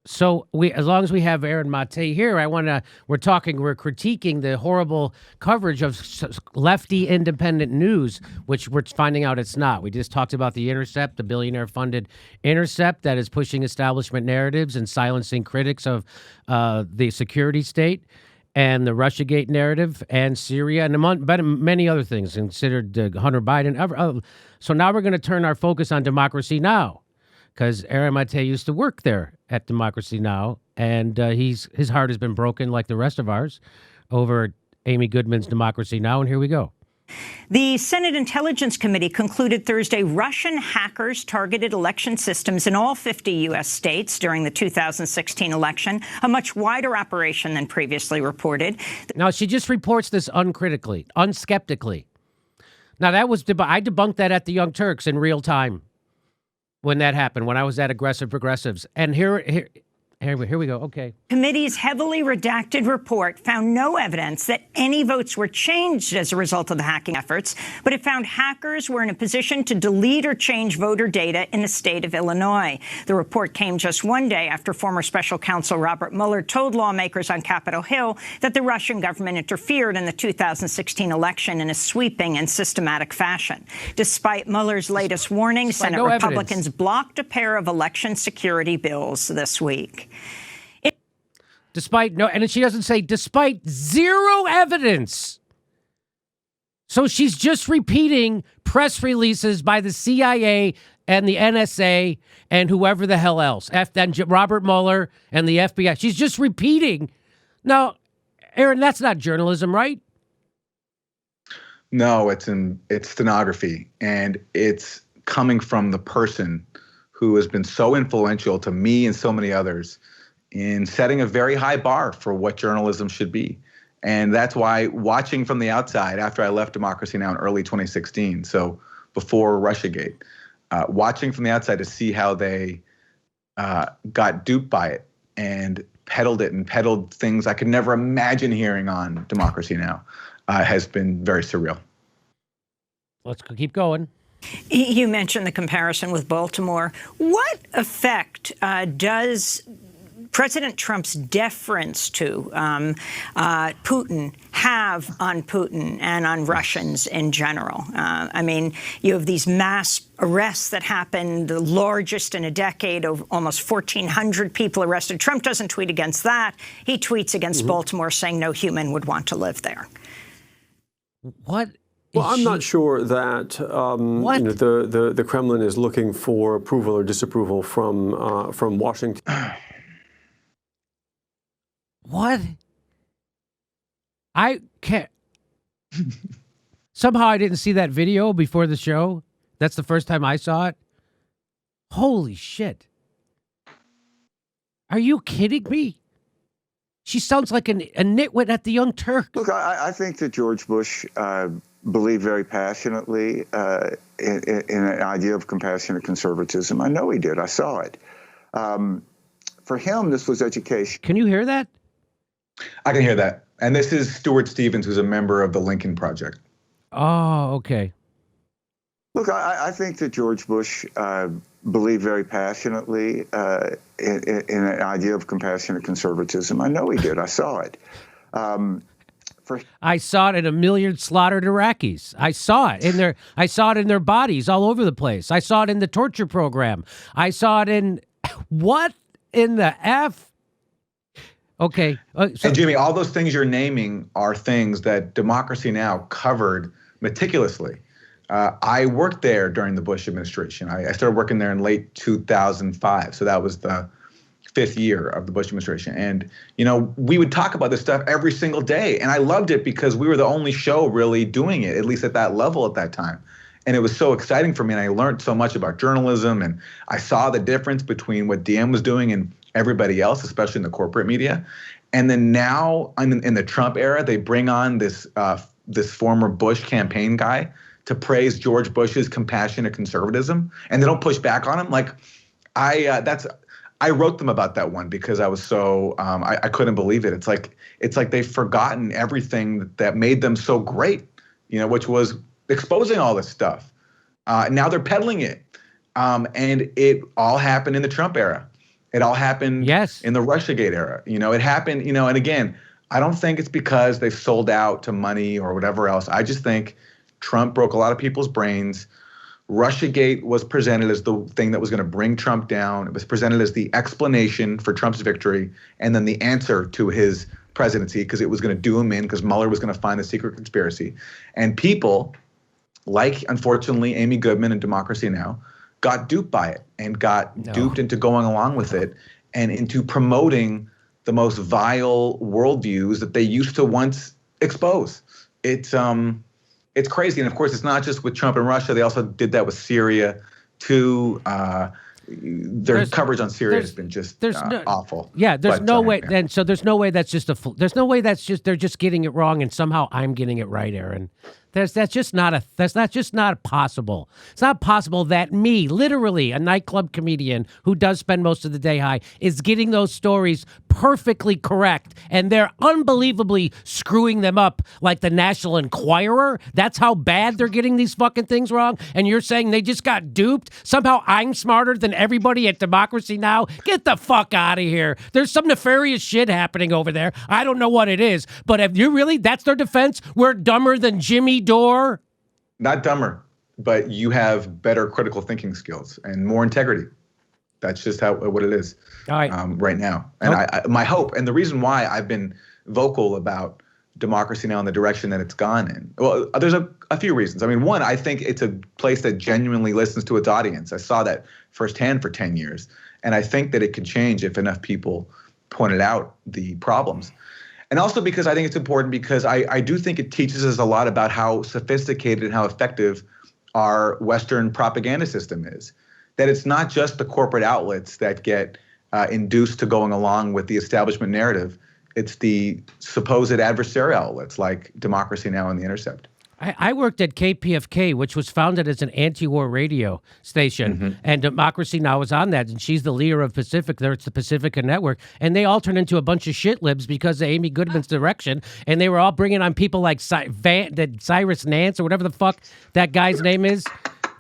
So as long as we have Aaron Mate here, we're critiquing the horrible coverage of lefty independent news, which we're finding out it's not. We just talked about The Intercept, the billionaire-funded Intercept that is pushing establishment narratives and silencing critics of the security state, and the Russiagate narrative, and Syria, and many other things considered Hunter Biden. So now we're going to turn our focus on Democracy Now!, because Aaron Mate used to work there at Democracy Now!, and his heart has been broken like the rest of ours over Amy Goodman's Democracy Now!, and here we go. The Senate Intelligence Committee concluded Thursday Russian hackers targeted election systems in all 50 U.S. states during the 2016 election, a much wider operation than previously reported. Now, she just reports this uncritically, unskeptically. Now, I debunked that at the Young Turks in real time when that happened, when I was at Aggressive Progressives. And here we go. Okay. Committee's heavily redacted report found no evidence that any votes were changed as a result of the hacking efforts, but it found hackers were in a position to delete or change voter data in the state of Illinois. The report came just one day after former special counsel Robert Mueller told lawmakers on Capitol Hill that the Russian government interfered in the 2016 election in a sweeping and systematic fashion. Despite Mueller's latest warning, Senate Republicans blocked a pair of election security bills this week. And she doesn't say despite zero evidence. So she's just repeating press releases by the CIA and the NSA and whoever the hell else, and Robert Mueller and the FBI. She's just repeating. Now, Aaron, that's not journalism, right? No, it's stenography, and it's coming from the person who has been so influential to me and so many others in setting a very high bar for what journalism should be. And that's why watching from the outside after I left Democracy Now! In early 2016, so before Russiagate, watching from the outside to see how they got duped by it and peddled things I could never imagine hearing on Democracy Now! Has been very surreal. Let's keep going. You mentioned the comparison with Baltimore. What effect does President Trump's deference to Putin have on Putin and on Russians in general? I mean, you have these mass arrests that happened, the largest in a decade, of almost 1,400 people arrested. Trump doesn't tweet against that. He tweets against Baltimore, saying no human would want to live there. What? Well, I'm not sure that the Kremlin is looking for approval or disapproval from Washington. What? I can't. Somehow I didn't see that video before the show. That's the first time I saw it. Holy shit. Are you kidding me? She sounds like a nitwit at the Young Turk. Look, I think that George Bush believed very passionately in an idea of compassionate conservatism. I know he did. I saw it. For him, this was education. Can you hear that? I can hear that. And this is Stuart Stevens, who's a member of the Lincoln Project. Oh, okay. Look, I think that George Bush believed very passionately in an idea of compassionate conservatism. I know he did. I saw it. I saw it in a million slaughtered Iraqis. I saw it in their bodies all over the place. I saw it in the torture program. I saw it in what in the F? Okay. And Jimmy, all those things you're naming are things that Democracy Now! Covered meticulously. I worked there during the Bush administration. I started working there in late 2005. So that was the 5th year of the Bush administration. And, we would talk about this stuff every single day. And I loved it because we were the only show really doing it, at least at that level at that time. And it was so exciting for me. And I learned so much about journalism. And I saw the difference between what DM was doing and everybody else, especially in the corporate media. And then now in the Trump era, they bring on this former Bush campaign guy to praise George Bush's compassionate conservatism, and they don't push back on him. Like, I wrote them about that one because I was so I couldn't believe it. It's like they've forgotten everything that made them so great, which was exposing all this stuff. Now they're peddling it, and it all happened in the Trump era. It all happened Yes. in the Russiagate era. It happened, and again, I don't think it's because they've sold out to money or whatever else. I just think Trump broke a lot of people's brains. Russiagate was presented as the thing that was going to bring Trump down. It was presented as the explanation for Trump's victory and then the answer to his presidency, because it was going to do him in, because Mueller was going to find the secret conspiracy. And people like, unfortunately, Amy Goodman and Democracy Now! Got duped by it and got duped into going along with it and into promoting the most vile worldviews that they used to once expose. It's crazy. And of course, it's not just with Trump and Russia. They also did that with Syria too. Their coverage on Syria has been just awful. Yeah, there's no way. And so there's no way that's just there's no way that's just they're just getting it wrong and somehow I'm getting it right, Aaron. That's just not possible. It's not possible that me, literally a nightclub comedian who does spend most of the day high, is getting those stories perfectly correct, and they're unbelievably screwing them up like the National Enquirer. That's how bad they're getting these fucking things wrong. And you're saying they just got duped? Somehow I'm smarter than everybody at Democracy Now! Get the fuck out of here. There's some nefarious shit happening over there. I don't know what it is, but if you really, that's their defense? We're dumber than Jimmy Dore? Not dumber, but you have better critical thinking skills and more integrity. That's just what it is right now. And my hope, and the reason why I've been vocal about Democracy Now! In the direction that it's gone in, well, there's a few reasons. I mean, one, I think it's a place that genuinely listens to its audience. I saw that firsthand for 10 years. And I think that it could change if enough people pointed out the problems. And also because I think it's important, because I do think it teaches us a lot about how sophisticated and how effective our Western propaganda system is. That it's not just the corporate outlets that get induced to going along with the establishment narrative. It's the supposed adversarial outlets like Democracy Now! And The Intercept. I worked at KPFK, which was founded as an anti-war radio station, and Democracy Now! Was on that, and she's the leader of Pacific. There, it's the Pacifica Network, and they all turned into a bunch of shit libs because of Amy Goodman's direction, and they were all bringing on people like Cyrus Nance or whatever the fuck that guy's name is.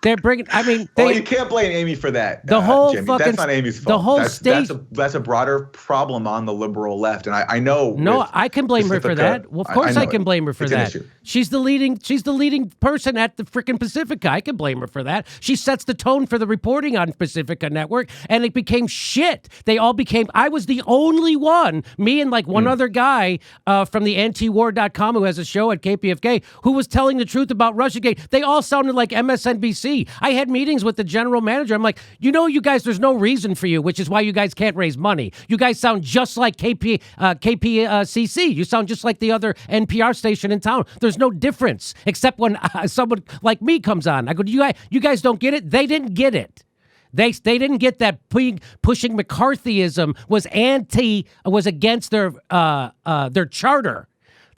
They're bringing. I mean, you can't blame Amy for that. The whole Jimmy. fucking. That's not Amy's fault. The whole state. That's a broader problem on the liberal left, and I know. No, I can blame her for that. Well, of course I can blame her for that. She's the leading person at the frickin' Pacifica. I can blame her for that. She sets the tone for the reporting on Pacifica Network, and it became shit. They all became. I was the only one, me and like one other guy from the antiwar.com who has a show at KPFK, who was telling the truth about Russiagate. They all sounded like MSNBC. I had meetings with the general manager. I'm like, you guys, there's no reason for you, which is why you guys can't raise money. You guys sound just like KPCC. You sound just like the other NPR station in town. There's no difference, except when someone like me comes on. I go, you guys don't get it? They didn't get it. They didn't get that pushing McCarthyism was against their charter.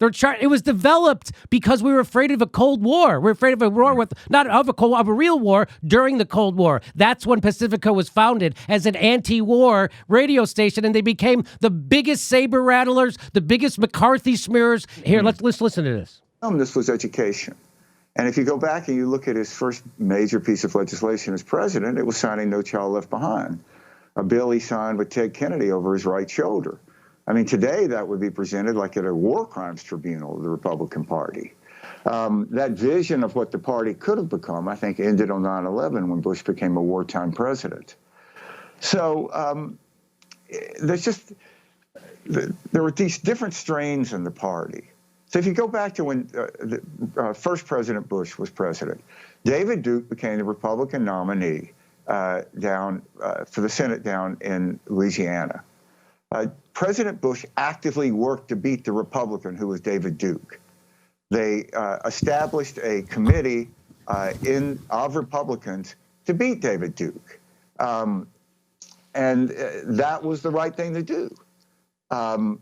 It was developed because we were afraid of a Cold War. We're afraid of a war of a real war during the Cold War. That's when Pacifica was founded as an anti-war radio station, and they became the biggest saber rattlers, the biggest McCarthy smearers. Here, let's listen to this. This was education. And if you go back and you look at his first major piece of legislation as president, it was signing No Child Left Behind, a bill he signed with Ted Kennedy over his right shoulder. I mean, today that would be presented like at a war crimes tribunal of the Republican Party. That vision of what the party could have become, I think, ended on 9/11 when Bush became a wartime president. So there were these different strains in the party. So if you go back to when first President Bush was president, David Duke became the Republican nominee for the Senate down in Louisiana. President Bush actively worked to beat the Republican who was David Duke. They established a committee of Republicans to beat David Duke. And that was the right thing to do. And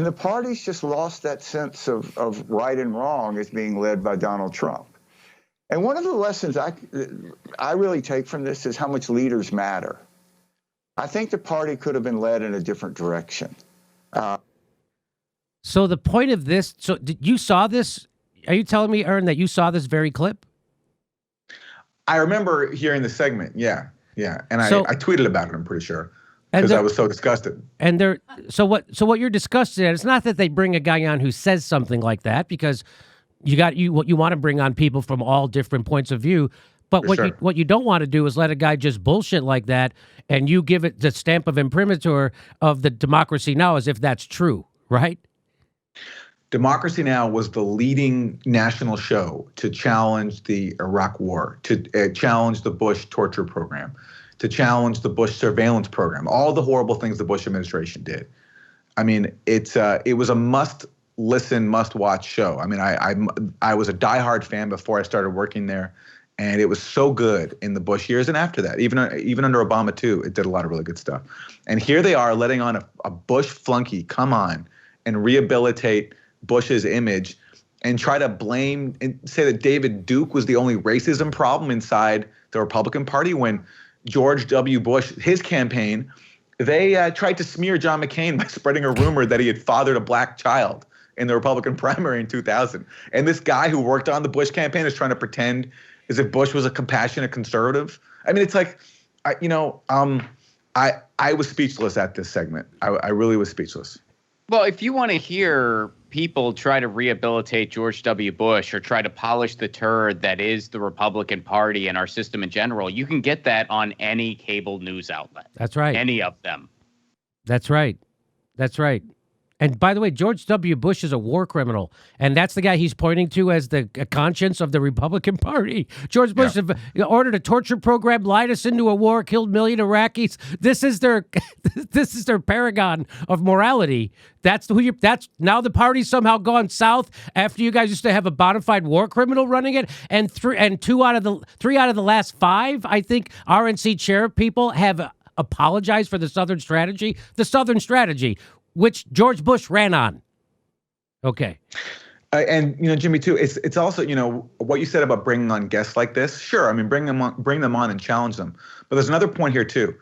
the party's just lost that sense of right and wrong as being led by Donald Trump. And one of the lessons I really take from this is how much leaders matter. I think the party could have been led in a different direction. So the point of this, you saw this? Are you telling me, Aaron, that you saw this very clip? I remember hearing the segment, yeah. And I tweeted about it, I'm pretty sure. because I was so disgusted. And they're so what you're disgusted at, it's not that they bring a guy on who says something like that, because what you want to bring on people from all different points of view. But what you don't want to do is let a guy just bullshit like that, and you give it the stamp of imprimatur of the Democracy Now! As if that's true, right? Democracy Now! Was the leading national show to challenge the Iraq War, to challenge the Bush torture program, to challenge the Bush surveillance program, all the horrible things the Bush administration did. I mean, it was a must-listen, must-watch show. I mean, I was a diehard fan before I started working there, and it was so good in the Bush years and after that. Even under Obama, too, it did a lot of really good stuff. And here they are letting on a Bush flunky come on and rehabilitate Bush's image and try to blame and say that David Duke was the only racism problem inside the Republican Party, when George W. Bush, his campaign, they tried to smear John McCain by spreading a rumor that he had fathered a black child in the Republican primary in 2000. And this guy who worked on the Bush campaign is trying to pretend as if Bush was a compassionate conservative. I mean, it's like, I was speechless at this segment. I really was speechless. Well, if you want to hear people try to rehabilitate George W. Bush or try to polish the turd that is the Republican Party and our system in general, you can get that on any cable news outlet. That's right. Any of them. That's right. That's right. And by the way, George W. Bush is a war criminal, and that's the guy he's pointing to as the conscience of the Republican Party. George Bush ordered a torture program, lied us into a war, killed million Iraqis. This is their paragon of morality. That's now the party's somehow gone south after you guys used to have a bona fide war criminal running it, and three out of the last 5, I think, RNC chair people have apologized for the Southern strategy. The Southern strategy, which George Bush ran on. Okay. And Jimmy, too, it's also, what you said about bringing on guests like this. Sure, I mean, bring them on and challenge them. But there's another point here too.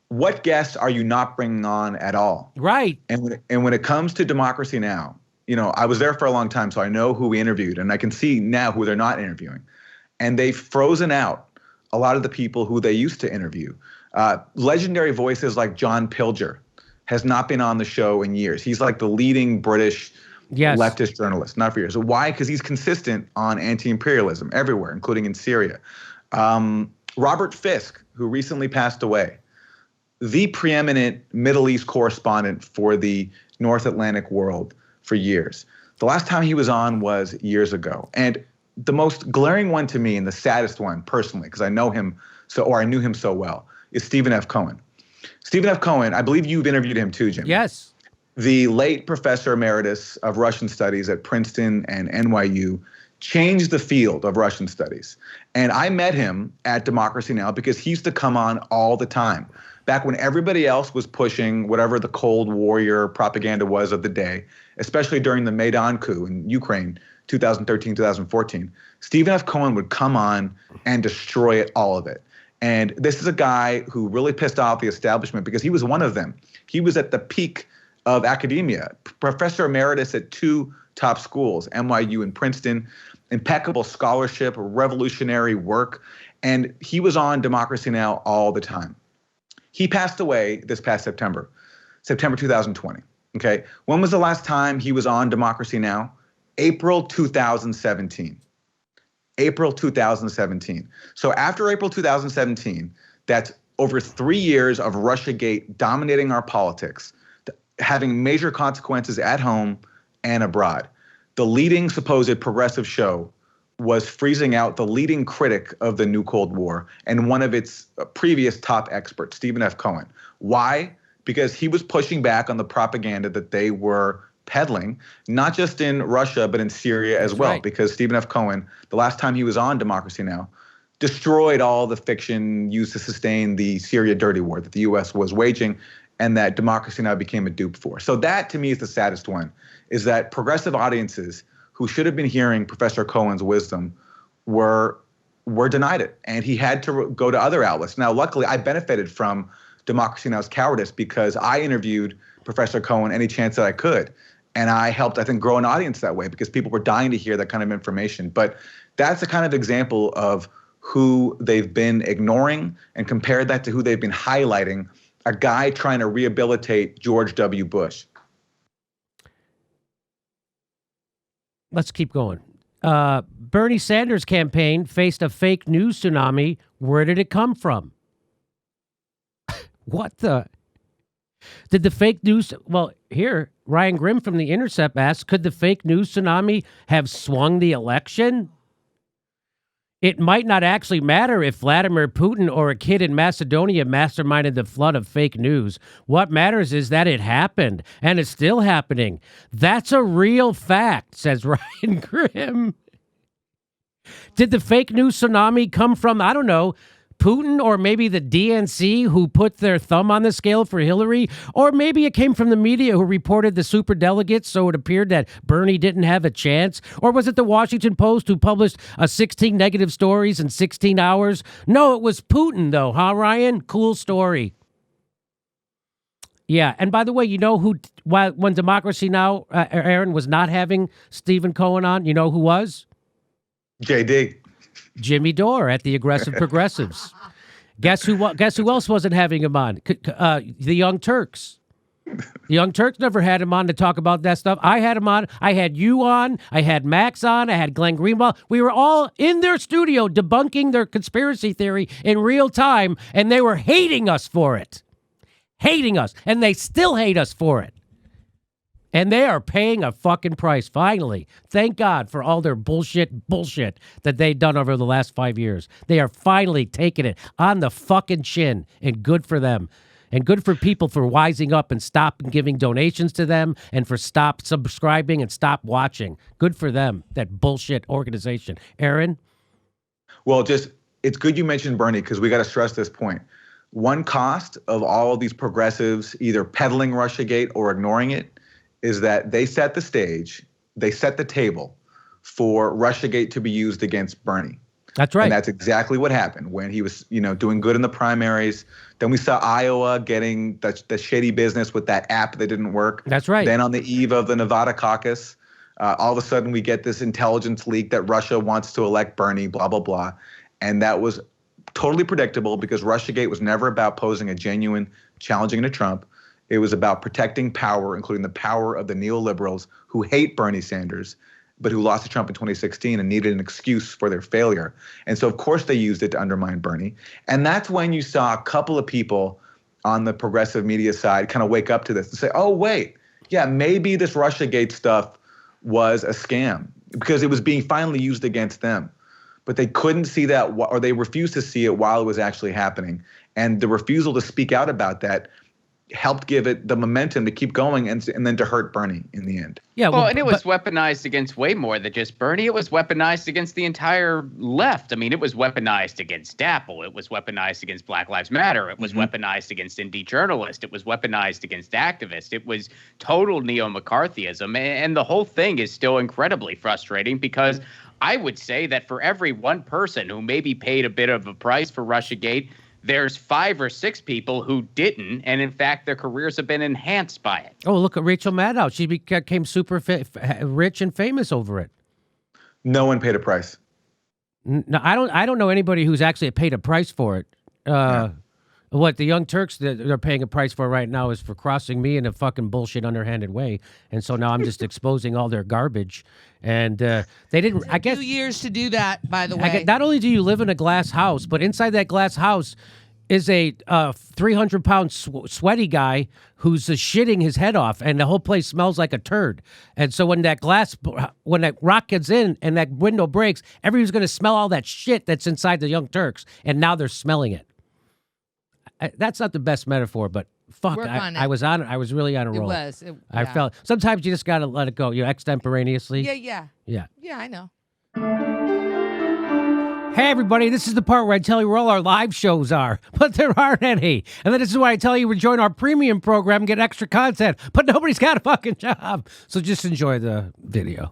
What guests are you not bringing on at all? Right. And when it comes to Democracy Now!, I was there for a long time, so I know who we interviewed, and I can see now who they're not interviewing. And they've frozen out a lot of the people who they used to interview. Legendary voices like John Pilger has not been on the show in years. He's like the leading British leftist journalist, not for years. So why? Because he's consistent on anti-imperialism everywhere, including in Syria. Robert Fisk, who recently passed away, the preeminent Middle East correspondent for the North Atlantic world for years. The last time he was on was years ago. And the most glaring one to me, and the saddest one personally, because I knew him so well, is Stephen F. Cohen. Stephen F. Cohen, I believe you've interviewed him too, Jim. Yes. The late professor emeritus of Russian studies at Princeton and NYU changed the field of Russian studies. And I met him at Democracy Now! Because he used to come on all the time. Back when everybody else was pushing whatever the Cold Warrior propaganda was of the day, especially during the Maidan coup in Ukraine, 2013, 2014, Stephen F. Cohen would come on and destroy all of it. And this is a guy who really pissed off the establishment because he was one of them. He was at the peak of academia, professor emeritus at 2 top schools, NYU and Princeton, impeccable scholarship, revolutionary work. And he was on Democracy Now! All the time. He passed away this past September 2020. Okay. When was the last time he was on Democracy Now? April 2017. April 2017. So after April 2017, that's over 3 years of Russiagate dominating our politics, having major consequences at home and abroad. The leading supposed progressive show was freezing out the leading critic of the new Cold War and one of its previous top experts, Stephen F. Cohen. Why? Because he was pushing back on the propaganda that they were peddling, not just in Russia, but in Syria as well. Right. Because Stephen F. Cohen, the last time he was on Democracy Now!, destroyed all the fiction used to sustain the Syria dirty war that the U.S. was waging and that Democracy Now! Became a dupe for. So that, to me, is the saddest one, is that progressive audiences who should have been hearing Professor Cohen's wisdom were denied it. And he had to go to other outlets. Now, luckily, I benefited from Democracy Now!'s cowardice because I interviewed Professor Cohen any chance that I could. And I helped, I think, grow an audience that way because people were dying to hear that kind of information. But that's a kind of example of who they've been ignoring, and compared that to who they've been highlighting a guy trying to rehabilitate George W. Bush. Let's keep going. Bernie Sanders' campaign faced a fake news tsunami. Where did it come from? What the? Did the fake news... Well, here, Ryan Grimm from The Intercept asks, could the fake news tsunami have swung the election? It might not actually matter if Vladimir Putin or a kid in Macedonia masterminded the flood of fake news. What matters is that it happened, and it's still happening. That's a real fact, says Ryan Grimm. Did the fake news tsunami come from, I don't know, Putin or maybe the DNC who put their thumb on the scale for Hillary? Or maybe it came from the media who reported the superdelegates so it appeared that Bernie didn't have a chance? Or was it the Washington Post who published 16 negative stories in 16 hours? No, it was Putin though, huh, Ryan? Cool story. Yeah, and by the way, you know who, when Democracy Now!, Aaron, was not having Stephen Cohen on, you know who was? JD. Jimmy Dore at the Aggressive Progressives. Guess who else wasn't having him on? The Young Turks. The Young Turks never had him on to talk about that stuff. I had him on. I had you on. I had Max on. I had Glenn Greenwald. We were all in their studio debunking their conspiracy theory in real time, and they were hating us for it. Hating us. And they still hate us for it. And they are paying a fucking price, finally. Thank God for all their bullshit that they've done over the last 5 years. They are finally taking it on the fucking chin, and good for them. And good for people for wising up and stop giving donations to them and for stop subscribing and stop watching. Good for them, that bullshit organization. Aaron? Well, it's good you mentioned Bernie, because we got to stress this point. One cost of all of these progressives either peddling Russiagate or ignoring it is that they set the stage, they set the table for Russiagate to be used against Bernie. That's right. And that's exactly what happened when he was, doing good in the primaries. Then we saw Iowa getting the shady business with that app that didn't work. That's right. Then on the eve of the Nevada caucus, all of a sudden we get this intelligence leak that Russia wants to elect Bernie, blah, blah, blah. And that was totally predictable because Russiagate was never about posing a genuine challenging to Trump. It was about protecting power, including the power of the neoliberals who hate Bernie Sanders, but who lost to Trump in 2016 and needed an excuse for their failure. And so, of course, they used it to undermine Bernie. And that's when you saw a couple of people on the progressive media side kind of wake up to this and say, oh, wait, yeah, maybe this Russiagate stuff was a scam because it was being finally used against them. But they couldn't see that, or they refused to see it while it was actually happening. And the refusal to speak out about that helped give it the momentum to keep going and then to hurt Bernie in the end. Yeah, well, and it was weaponized against way more than just Bernie. It was weaponized against the entire left. I mean, it was weaponized against DAPL. It was weaponized against Black Lives Matter. It was weaponized against indie journalists. It was weaponized against activists. It was total neo-McCarthyism. And the whole thing is still incredibly frustrating because I would say that for every one person who maybe paid a bit of a price for Russiagate, there's 5 or 6 people who didn't, and in fact, their careers have been enhanced by it. Oh, look at Rachel Maddow. She became super rich and famous over it. No one paid a price. No, I don't know anybody who's actually paid a price for it. What the Young Turks that they're paying a price for right now is for crossing me in a fucking bullshit underhanded way, and so now I'm just exposing all their garbage. And they didn't. I guess 2 years to do that. By the way, not only do you live in a glass house, but inside that glass house is a 300-pound sweaty guy who's shitting his head off, and the whole place smells like a turd. And so when that rock gets in and that window breaks, everyone's going to smell all that shit that's inside the Young Turks, and now they're smelling it. That's not the best metaphor, but fuck, I was on it. I was really on a roll. It was. I felt sometimes you just got to let it go, extemporaneously. Yeah. Yeah, I know. Hey, everybody, this is the part where I tell you where all our live shows are, but there aren't any. And then this is why I tell you to join our premium program and get extra content, but nobody's got a fucking job. So just enjoy the video.